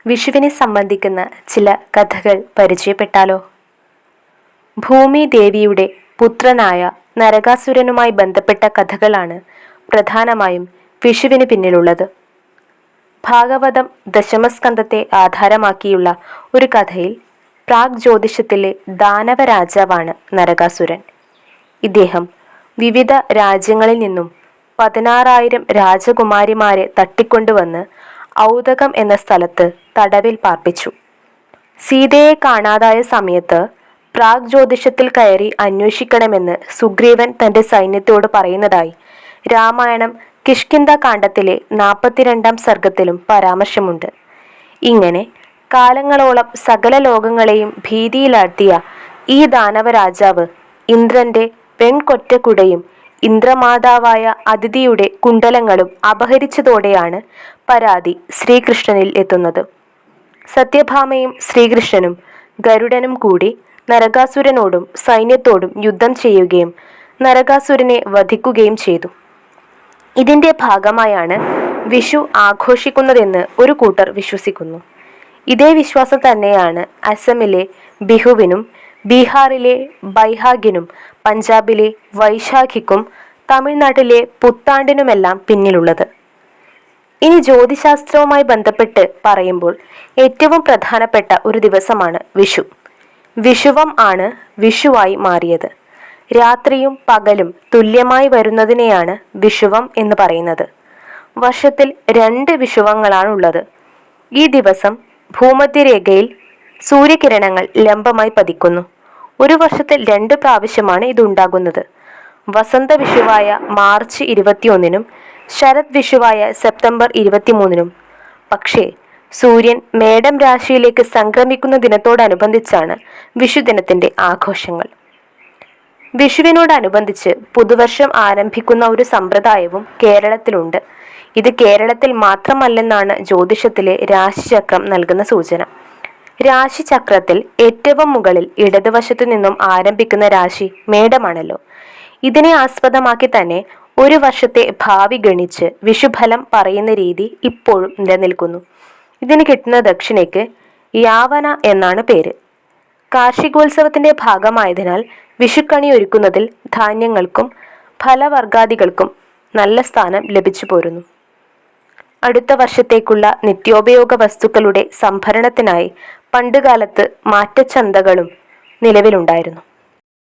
വിഷുവിനെ സംബന്ധിക്കുന്ന ചില കഥകൾ പരിചയപ്പെട്ടാലോ? ഭൂമി ദേവിയുടെ പുത്രനായ നരകാസുരനുമായി ബന്ധപ്പെട്ട കഥകളാണ് പ്രധാനമായും വിഷുവിന് പിന്നിലുള്ളത്. ഭാഗവതം ദശമസ്കന്ധത്തെ ആധാരമാക്കിയുള്ള ഒരു കഥയിൽ പ്രാഗ് ജ്യോതിഷത്തിലെ ദാനവ രാജാവാണ് നരകാസുരൻ. ഇദ്ദേഹം വിവിധ രാജ്യങ്ങളിൽ നിന്നും 16,000 രാജകുമാരിമാരെ തട്ടിക്കൊണ്ടുവന്ന് ഔദകം എന്ന സ്ഥലത്ത് തടവിൽ പാർപ്പിച്ചു. സീതയെ കാണാതായ സമയത്ത് പ്രാഗ് ജ്യോതിഷത്തിൽ കയറി അന്വേഷിക്കണമെന്ന് സുഗ്രീവൻ തൻ്റെ സൈന്യത്തോട് പറയുന്നതായി രാമായണം കിഷ്കിന്ധ കാണ്ഡത്തിലെ 42-ാം സർഗത്തിലും പരാമർശമുണ്ട്. ഇങ്ങനെ കാലങ്ങളോളം സകല ലോകങ്ങളെയും ഭീതിയിലാഴ്ത്തിയ ഈ ദാനവ രാജാവ് ഇന്ദ്രന്റെ വെൺകൊറ്റക്കുടയും ഇന്ദ്രമാതാവായ അതിഥിയുടെ കുണ്ടലങ്ങളും അപഹരിച്ചതോടെയാണ് പരാതി ശ്രീകൃഷ്ണനിൽ എത്തുന്നത്. സത്യഭാമയും ശ്രീകൃഷ്ണനും ഗരുഡനും കൂടി നരകാസുരനോടും സൈന്യത്തോടും യുദ്ധം ചെയ്യുകയും നരകാസുരനെ വധിക്കുകയും ചെയ്തു. ഇതിൻ്റെ ഭാഗമായാണ് വിഷു ആഘോഷിക്കുന്നതെന്ന് ഒരു കൂട്ടർ വിശ്വസിക്കുന്നു. ഇതേ വിശ്വാസം തന്നെയാണ് അസമിലെ ബിഹുവിനും ബീഹാറിലെ ബൈഹാഗിനും പഞ്ചാബിലെ വൈശാഖിക്കും തമിഴ്നാട്ടിലെ പുത്താണ്ടിനുമെല്ലാം പിന്നിലുള്ളത്. ഇനി ജ്യോതിശാസ്ത്രവുമായി ബന്ധപ്പെട്ട് പറയുമ്പോൾ ഏറ്റവും പ്രധാനപ്പെട്ട ഒരു ദിവസമാണ് വിഷു. വിഷുവം ആണ് വിഷുവായി മാറിയത്. രാത്രിയും പകലും തുല്യമായി വരുന്നതിനെയാണ് വിഷുവം എന്ന് പറയുന്നത്. വർഷത്തിൽ 2 വിഷുവങ്ങളാണുള്ളത്. ഈ ദിവസം ഭൂമധ്യരേഖയിൽ സൂര്യകിരണങ്ങൾ ലംബമായി പതിക്കുന്നു. ഒരു വർഷത്തിൽ 2 പ്രാവശ്യമാണ് ഇതുണ്ടാകുന്നത്. വസന്ത വിഷുവായ മാർച്ച് 21-നും ശരത് വിഷുവായ സെപ്റ്റംബർ 23-നും. പക്ഷേ സൂര്യൻ മേടം രാശിയിലേക്ക് സംക്രമിക്കുന്ന ദിനത്തോടനുബന്ധിച്ചാണ് വിഷുദിനത്തിൻ്റെ ആഘോഷങ്ങൾ. വിഷുവിനോടനുബന്ധിച്ച് പുതുവർഷം ആരംഭിക്കുന്ന ഒരു സമ്പ്രദായവും കേരളത്തിലുണ്ട്. ഇത് കേരളത്തിൽ മാത്രമല്ലെന്നാണ് ജ്യോതിഷത്തിലെ രാശിചക്രം നൽകുന്ന സൂചന. രാശിചക്രത്തിൽ ഏറ്റവും മുകളിൽ ഇടതുവശത്തു നിന്നും ആരംഭിക്കുന്ന രാശി മേടമാണല്ലോ. ഇതിനെ ആസ്പദമാക്കി തന്നെ ഒരു വർഷത്തെ ഭാവി ഗണിച്ച് വിഷുഫലം പറയുന്ന രീതി ഇപ്പോഴും നിലനിൽക്കുന്നു. ഇതിന് കിട്ടുന്ന ദക്ഷിണയ്ക്ക് യാവന എന്നാണ് പേര്. കാർഷികോത്സവത്തിന്റെ ഭാഗമായതിനാൽ വിഷുക്കണി ഒരുക്കുന്നതിൽ ധാന്യങ്ങൾക്കും ഫലവർഗാദികൾക്കും നല്ല സ്ഥാനം ലഭിച്ചു പോരുന്നു. അടുത്ത വർഷത്തേക്കുള്ള നിത്യോപയോഗ വസ്തുക്കളുടെ സംഭരണത്തിനായി പണ്ടുകാലത്ത് മാറ്റച്ചന്തകളും നിലവിലുണ്ടായിരുന്നു.